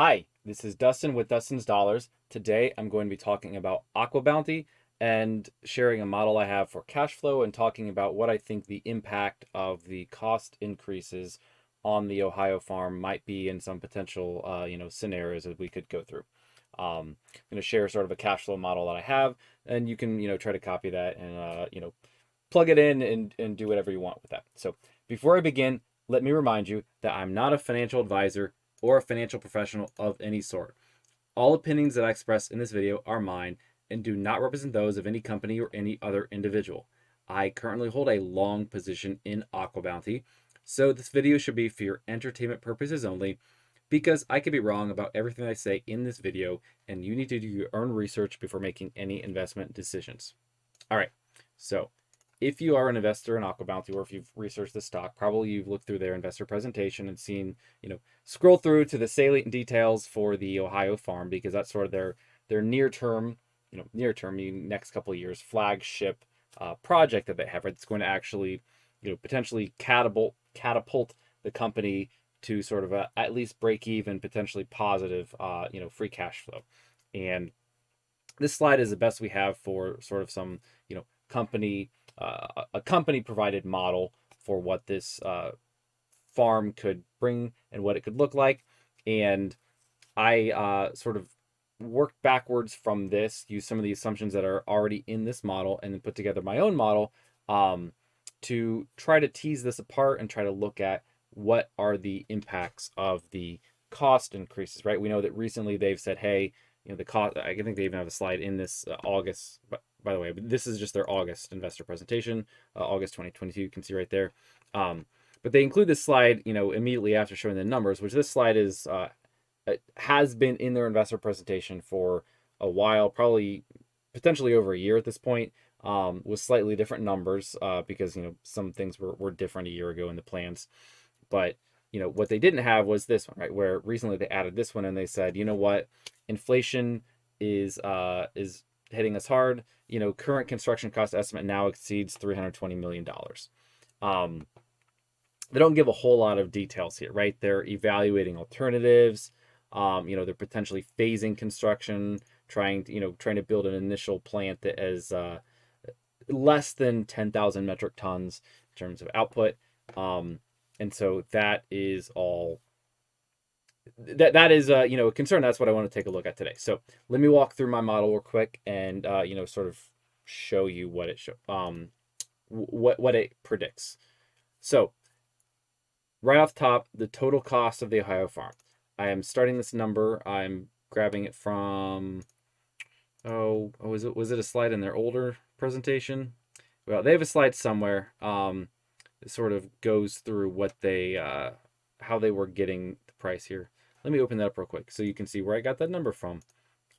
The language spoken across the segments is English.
Hi, this is Dustin with Dustin's Dollars. Today I'm going to be talking about AquaBounty and sharing a model I have for cash flow and talking about what I think the impact of the cost increases on the Ohio farm might be in some potential scenarios that we could go through. I'm going to share sort of a cash flow model that I have, and you can try to copy that and plug it in and do whatever you want with that. So before I begin, let me remind you that I'm not a financial advisor or a financial professional of any sort. All opinions that I express in this video are mine and do not represent those of any company or any other individual. I currently hold a long position in AquaBounty, so this video should be for your entertainment purposes only because I could be wrong about everything I say in this video and you need to do your own research before making any investment decisions. All right, so if you are an investor in AquaBounty or if you've researched the stock, probably you've looked through their investor presentation and seen, scroll through to the salient details for the Ohio farm because that's sort of their near term, meaning next couple of years flagship project that they have. Right? It's going to actually, potentially catapult the company to sort of at least break even, potentially positive, free cash flow. And this slide is the best we have for sort of some, company a company provided model for what this farm could bring and what it could look like. And I sort of worked backwards from this, use some of the assumptions that are already in this model, and then put together my own model to try to tease this apart and try to look at what are the impacts of the cost increases, right? We know that recently they've said, hey, the cost, I think they even have a slide in this August, but by the way, this is just their August investor presentation, August 2022, you can see right there. But they include this slide, immediately after showing the numbers, which this slide is has been in their investor presentation for a while, probably potentially over a year at this point, with slightly different numbers because, some things were different a year ago in the plans. But, what they didn't have was this one, right? Where recently they added this one and they said, you know what, inflation is hitting us hard. Current construction cost estimate now exceeds $320 million. They don't give a whole lot of details here, right? They're evaluating alternatives. They're potentially phasing construction, trying to build an initial plant that is less than 10,000 metric tons in terms of output. And so that is all that is a concern. That's what I want to take a look at today. So let me walk through my model real quick and sort of show you what it what it predicts. So right off the top, the total cost of the Ohio farm. I am starting this number. I'm grabbing it from was it a slide in their older presentation? Well, they have a slide somewhere. It sort of goes through what they how they were getting the price here. Let me open that up real quick so you can see where I got that number from.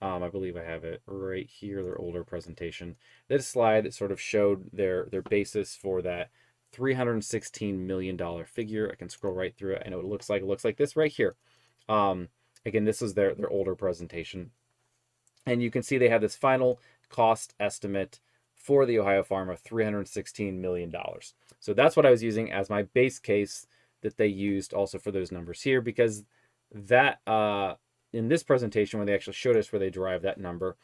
I believe I have it right here, their older presentation. This slide that sort of showed their basis for that $316 million figure. I can scroll right through it. I know what it looks like. It looks like this right here. Again, this is their older presentation. And you can see they have this final cost estimate for the Ohio farm of $316 million. So that's what I was using as my base case that they used also for those numbers here, because that in this presentation where they actually showed us where they derived that number,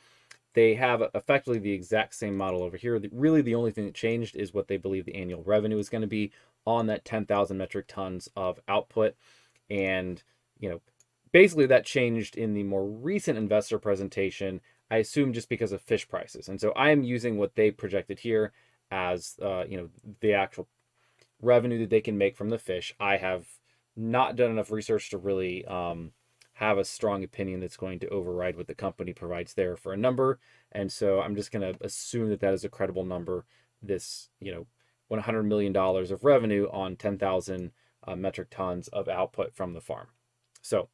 they have effectively the exact same model over here. Really the only thing that changed is what they believe the annual revenue is going to be on that 10,000 metric tons of output. And basically that changed in the more recent investor presentation, I assume just because of fish prices. And so I am using what they projected here as the actual revenue that they can make from the fish. I have not done enough research to really have a strong opinion that's going to override what the company provides there for a number. And so I'm just going to assume that is a credible number. This, $100 million of revenue on 10,000 metric tons of output from the farm. So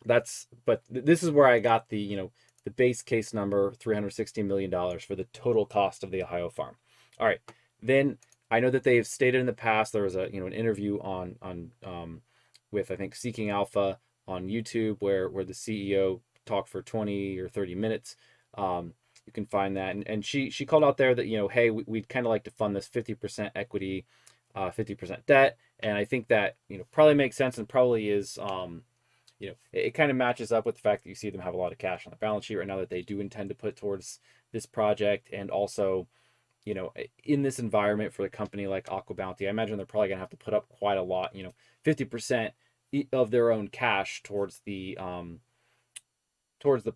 but this is where I got the, the base case number, $360 million for the total cost of the Ohio farm. All right. Then I know that they've stated in the past, there was an interview on with, I think, Seeking Alpha on YouTube where the CEO talked for 20 or 30 minutes. You can find that. And she called out there that, hey, we'd kind of like to fund this 50% equity, 50% debt. And I think that, probably makes sense and probably is it kind of matches up with the fact that you see them have a lot of cash on the balance sheet right now that they do intend to put towards this project. And also, in this environment for a company like AquaBounty, I imagine they're probably going to have to put up quite a lot, 50% of their own cash towards the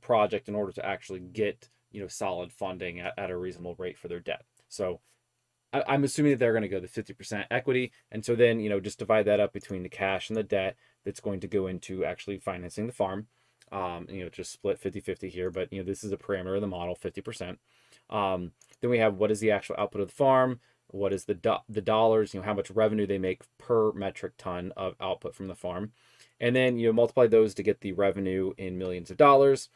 project in order to actually get, solid funding at a reasonable rate for their debt. So I'm assuming that they're going to go the 50% equity. And so then, just divide that up between the cash and the debt that's going to go into actually financing the farm. Just split 50-50 here, but, this is a parameter of the model, 50%. Then we have what is the actual output of the farm, what is the dollars, how much revenue they make per metric ton of output from the farm. And then, multiply those to get the revenue in millions of dollars.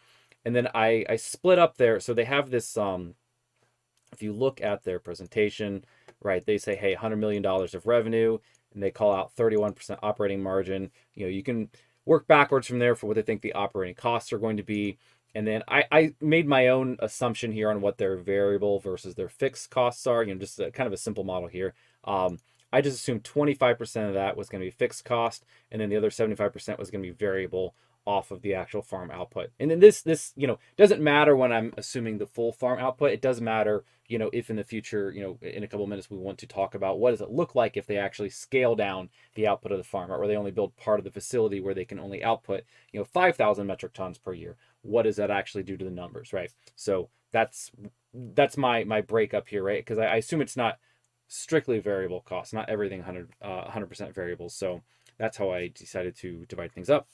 And then I split up there. So they have this, if you look at their presentation, right, they say, hey, $100 million of revenue, and they call out 31% operating margin. You can work backwards from there for what they think the operating costs are going to be. And then I made my own assumption here on what their variable versus their fixed costs are, just kind of a simple model here. I just assumed 25% of that was going to be fixed cost, and then the other 75% was going to be variable off of the actual farm output. And then this doesn't matter when I'm assuming the full farm output. It does matter, if in the future, in a couple of minutes we want to talk about what does it look like if they actually scale down the output of the farm, or they only build part of the facility where they can only output, 5,000 metric tons per year. What does that actually do to the numbers, right? So that's my breakup here, right? Because I assume it's not strictly variable cost, not everything 100% variable. So that's how I decided to divide things up.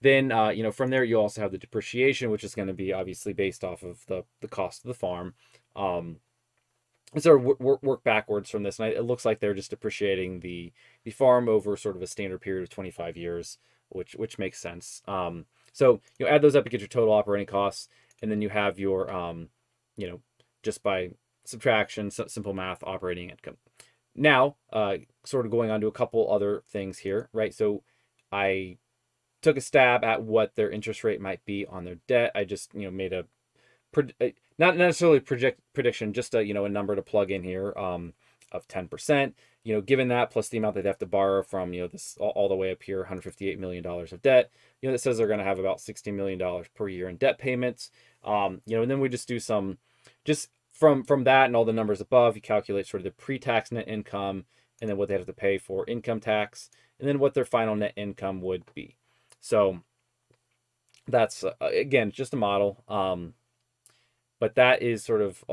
Then, from there, you also have the depreciation, which is going to be obviously based off of the cost of the farm. And so work backwards from this. And it looks like they're just depreciating the farm over sort of a standard period of 25 years, which makes sense. So add those up to get your total operating costs. And then you have your, just by subtraction, simple math, operating income. Now, sort of going on to a couple other things here, right? So I took a stab at what their interest rate might be on their debt. I just, made a not necessarily prediction, just a, a number to plug in here, of 10%, given that plus the amount that they have to borrow from, this all the way up here, $158 million of debt, that says they're going to have about $60 million per year in debt payments. And then we just do some, just from that and all the numbers above, you calculate sort of the pre-tax net income, and then what they have to pay for income tax, and then what their final net income would be. So that's, again, just a model. But that is sort of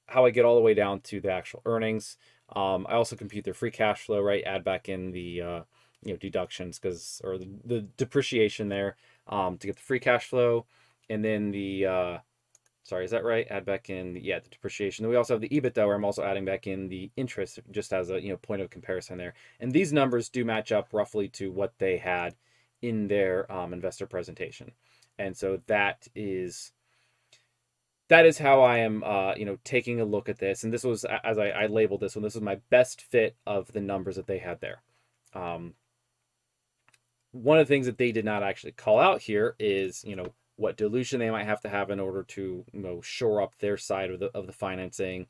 how I get all the way down to the actual earnings. I also compute their free cash flow, right? Add back in the, deductions or the depreciation there, to get the free cash flow. And then sorry, is that right? Add back in, the depreciation. Then we also have the EBITDA, where I'm also adding back in the interest just as a, point of comparison there. And these numbers do match up roughly to what they had in their investor presentation. And so that is how I am, taking a look at this. And this was, as I labeled this one, this was my best fit of the numbers that they had there. One of the things that they did not actually call out here is, what dilution they might have to have in order to, shore up their side of the financing.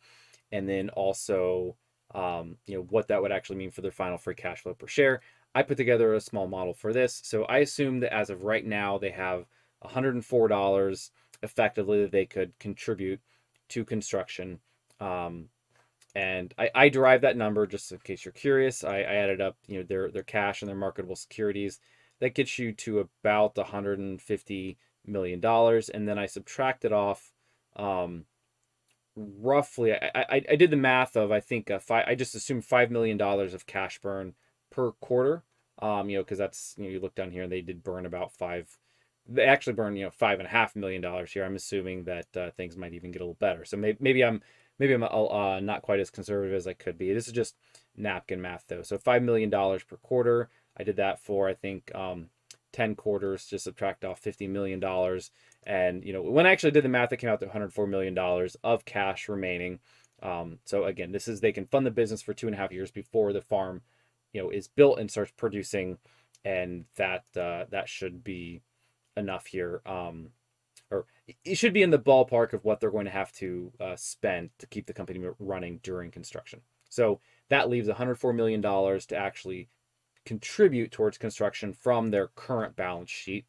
And then also, what that would actually mean for their final free cash flow per share. I put together a small model for this. So I assume that as of right now, they have $104 effectively that they could contribute to construction. And I derived that number, just in case you're curious. I added up, their cash and their marketable securities. That gets you to about $150 million. And then I subtracted off, roughly, I did the math of, I think, I just assumed $5 million of cash burn per quarter. Because that's, you look down here and they did burn about they actually burned, $5.5 million here. I'm assuming that things might even get a little better. So maybe I'm not quite as conservative as I could be. This is just napkin math though. So $5 million per quarter. I did that for, I think, 10 quarters, just subtract off $50 million. And, when I actually did the math, it came out to $104 million of cash remaining. So again, they can fund the business for 2.5 years before the farm, is built and starts producing. And that should be enough here. Or it should be in the ballpark of what they're going to have to spend to keep the company running during construction. So that leaves $104 million to actually contribute towards construction from their current balance sheet.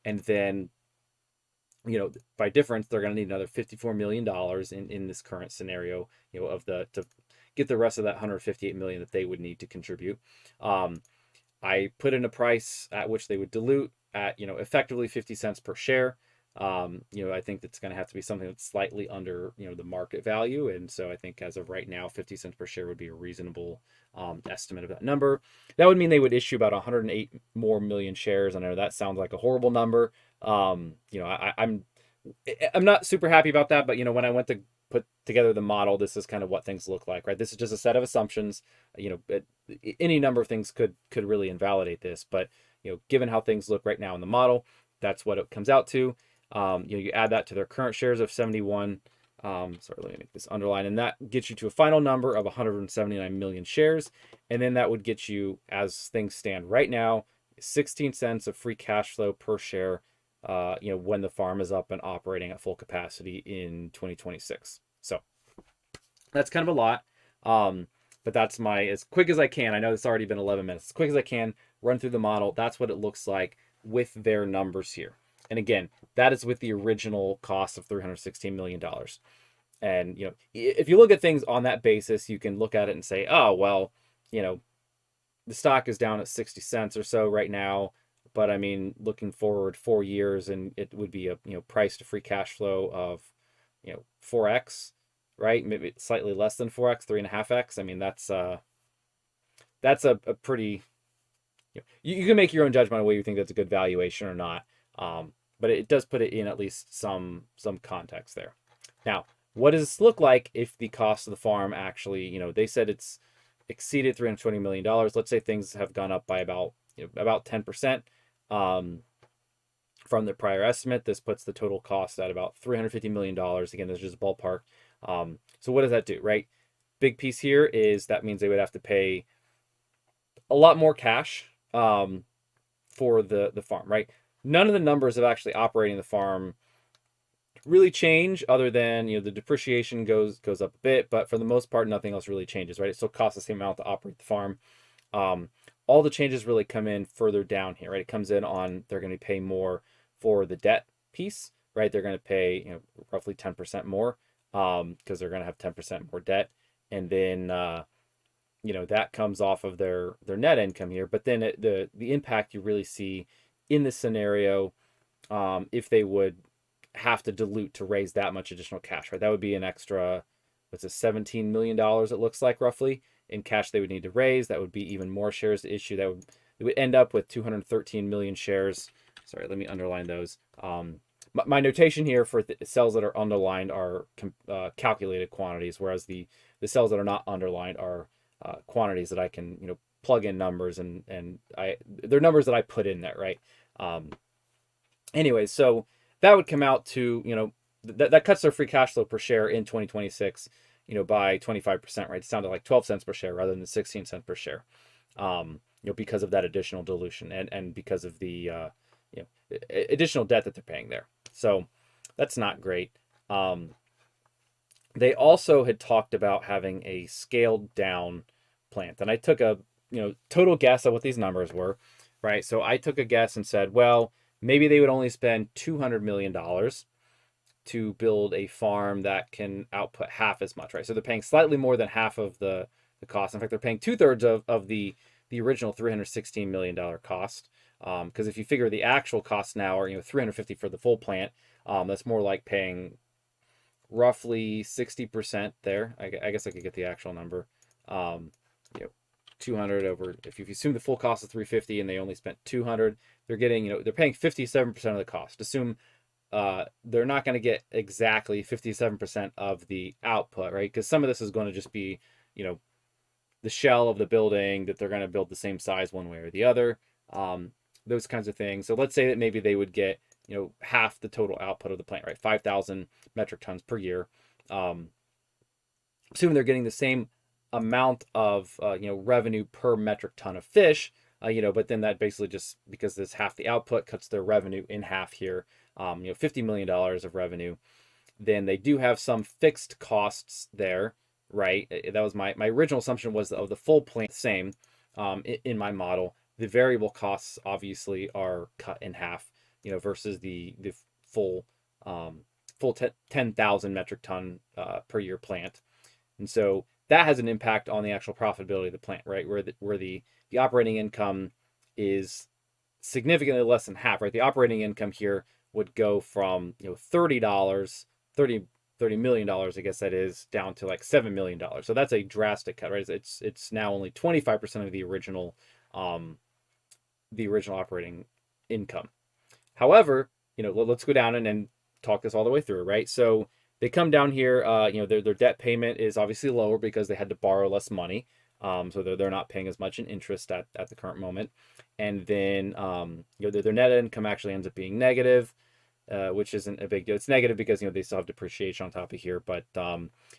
And then, by difference, they're going to need another $54 million in this current scenario, to get the rest of that $158 million that they would need to contribute. I put in a price at which they would dilute at, effectively 50 cents per share. I think that's going to have to be something that's slightly under, the market value. And so I think as of right now, 50 cents per share would be a reasonable estimate of that number. That would mean they would issue about 108 more million shares. I know that sounds like a horrible number. I'm not super happy about that, but when I went to put together the model, this is kind of what things look like, right? This is just a set of assumptions. Any number of things could really invalidate this, but given how things look right now in the model, that's what it comes out to. You add that to their current shares of 71. Sorry, let me make this underline, and that gets you to a final number of 179 million shares, and then that would get you, as things stand right now, 16 cents of free cash flow per share. When the farm is up and operating at full capacity in 2026. So that's kind of a lot. But that's as quick as I can. I know it's already been 11 minutes. As quick as I can, run through the model. That's what it looks like with their numbers here. And again, that is with the original cost of $316 million. And, if you look at things on that basis, you can look at it and say, oh, well, the stock is down at 60 cents or so right now. But I mean, looking forward 4 years, and it would be a price to free cash flow of 4x, right? Maybe slightly less than 4x, 3.5x. I mean, that's a pretty you can make your own judgment on whether you think that's a good valuation or not. But it does put it in at least some context there. Now, what does this look like if the cost of the farm actually, they said it's exceeded $320 million. Let's say things have gone up by about 10%. From the prior estimate, this puts the total cost at about $350 million. Again, this is just a ballpark. So what does that do, right? Big piece here is that means they would have to pay a lot more cash for the farm, right? None of the numbers of actually operating the farm really change, other than the depreciation goes up a bit, but for the most part, nothing else really changes, right? It still costs the same amount to operate the farm. All the changes really come in further down here, right? It comes in on, they're going to pay more for the debt piece, right? They're going to pay roughly 10% more because they're going to have 10% more debt. And then, that comes off of their net income here. But then the impact you really see in this scenario, if they would have to dilute to raise that much additional cash, right? That would be an extra, $17 million, it looks like, roughly, in cash they would need to raise. That would be even more shares to issue. It would end up with 213 million shares. Sorry, let me underline those. My notation here for the cells that are underlined are calculated quantities, whereas the cells that are not underlined are quantities that I can plug in numbers, and they're numbers that I put in there, right? Anyways, so that would come out to that cuts their free cash flow per share in 2026. By 25%, right? It's down to like 12 cents per share rather than 16 cents per share, because of that additional dilution and because of the, additional debt that they're paying there. So that's not great. They also had talked about having a scaled down plant, and I took a, total guess at what these numbers were, right? So I took a guess and said, well, maybe they would only spend $200 million to build a farm that can output half as much, right? So they're paying slightly more than half of the cost. In fact, they're paying 2/3 of the original $316 million cost. Because if you figure the actual costs now are $350 for the full plant, that's more like paying roughly 60% there. I guess I could get the actual number. 200 over, if you assume the full cost is $350 and they only spent $200, they're getting they're paying 57% of the cost. Assume they're not going to get exactly 57% of the output, right? Because some of this is going to just be, the shell of the building that they're going to build the same size one way or the other, those kinds of things. So let's say that maybe they would get, half the total output of the plant, right? 5,000 metric tons per year. Assuming they're getting the same amount of, revenue per metric ton of fish, but then that basically just, because this half the output, cuts their revenue in half here. $50 million of revenue. Then they do have some fixed costs there, right? That was my original assumption, was of the full plant same. in my model. The variable costs obviously are cut in half, versus the full um, 10,000 metric ton per year plant. And so that has an impact on the actual profitability of the plant, right? Where the operating income is significantly less than half, right? The operating income here would go from $30, 30 million dollars, I guess that is, down to like $7 million. So that's a drastic cut, right? It's now only 25% of the original operating income. However, let's go down and talk this all the way through, right? So they come down here, their debt payment is obviously lower because they had to borrow less money. So they're not paying as much in interest at the current moment. And then, their net income actually ends up being negative, which isn't a big deal. It's negative because, they still have depreciation on top of here, but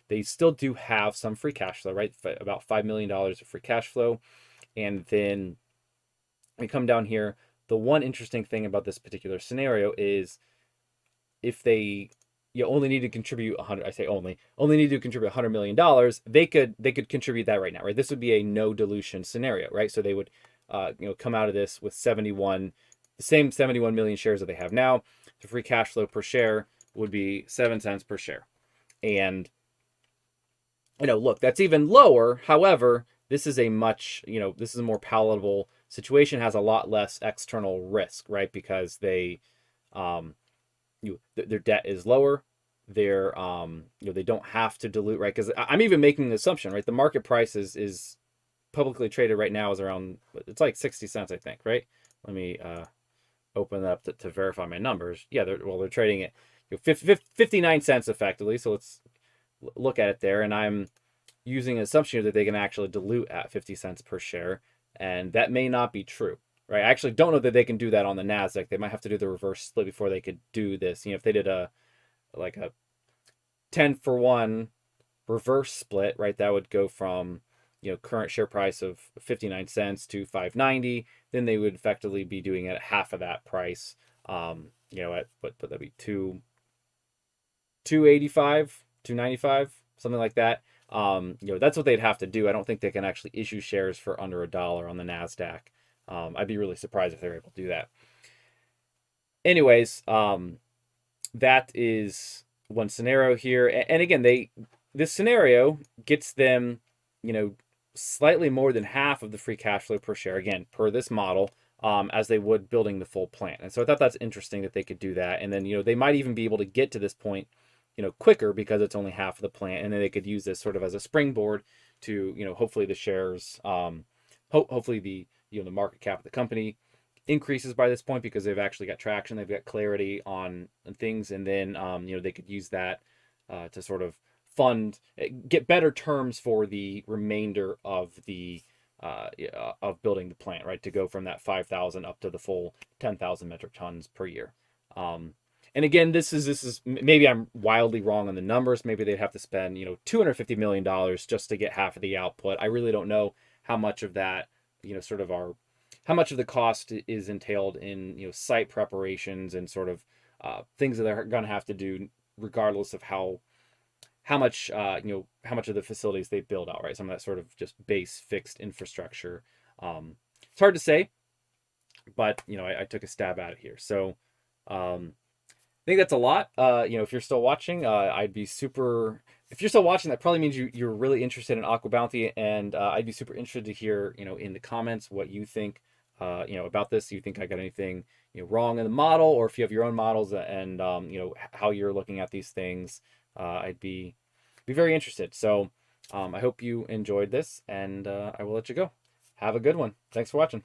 they still do have some free cash flow, right? About $5 million of free cash flow. And then we come down here. The one interesting thing about this particular scenario is if they only need to contribute 100, I say only need to contribute $100 million, they could contribite that right now, right? This would be a no dilution scenario, right? So they would come out of this with the same 71 million shares that they have now. The free cash flow per share would be 7 cents per share. And look, that's even lower. However, this is a more palatable situation, has a lot less external risk, right? Because their debt is lower. They don't have to dilute, right? Because I'm even making an assumption, right? The market price is publicly traded right now is around, it's like 60 cents, I think, right? Let me open that up to verify my numbers. Yeah, they're trading at 59 cents effectively. So let's look at it there, and I'm using an assumption that they can actually dilute at 50 cents per share, and that may not be true. Right, I actually don't know that they can do that on the Nasdaq. They might have to do the reverse split before they could do this. If they did a 10-for-1 reverse split, right, that would go from current share price of 59 cents to 5.90. Then they would effectively be doing it at half of that price. At what that'd be 285, 295, something like that. That's what they'd have to do. I don't think they can actually issue shares for under $1 on the Nasdaq. I'd be really surprised if they're able to do that. Anyways, that is one scenario here. And again, this scenario gets them, slightly more than half of the free cash flow per share, again, per this model, as they would building the full plant. And so I thought that's interesting that they could do that. And then, they might even be able to get to this point, quicker because it's only half of the plant. And then they could use this sort of as a springboard to, hopefully the shares, hopefully the market cap of the company increases by this point because they've actually got traction, they've got clarity on things, and then they could use that to sort of get better terms for the remainder of the of building the plant, right? To go from that 5,000 up to the full 10,000 metric tons per year. And again, this is maybe I'm wildly wrong on the numbers. Maybe they'd have to spend $250 million just to get half of the output. I really don't know how much of that how much of the cost is entailed in site preparations and sort of things that they're going to have to do regardless of how much how much of the facilities they build out, right? Some of that sort of just base fixed infrastructure. It's hard to say, but I took a stab at it here. So I think that's a lot. If you're still watching, I'd be super. If you're still watching, that probably means you're really interested in AquaBounty, and I'd be super interested to hear in the comments what you think about this. Do you think I got anything wrong in the model, or if you have your own models and how you're looking at these things? I'd be very interested. So I hope you enjoyed this, and I will let you go. Have a good one. Thanks for watching.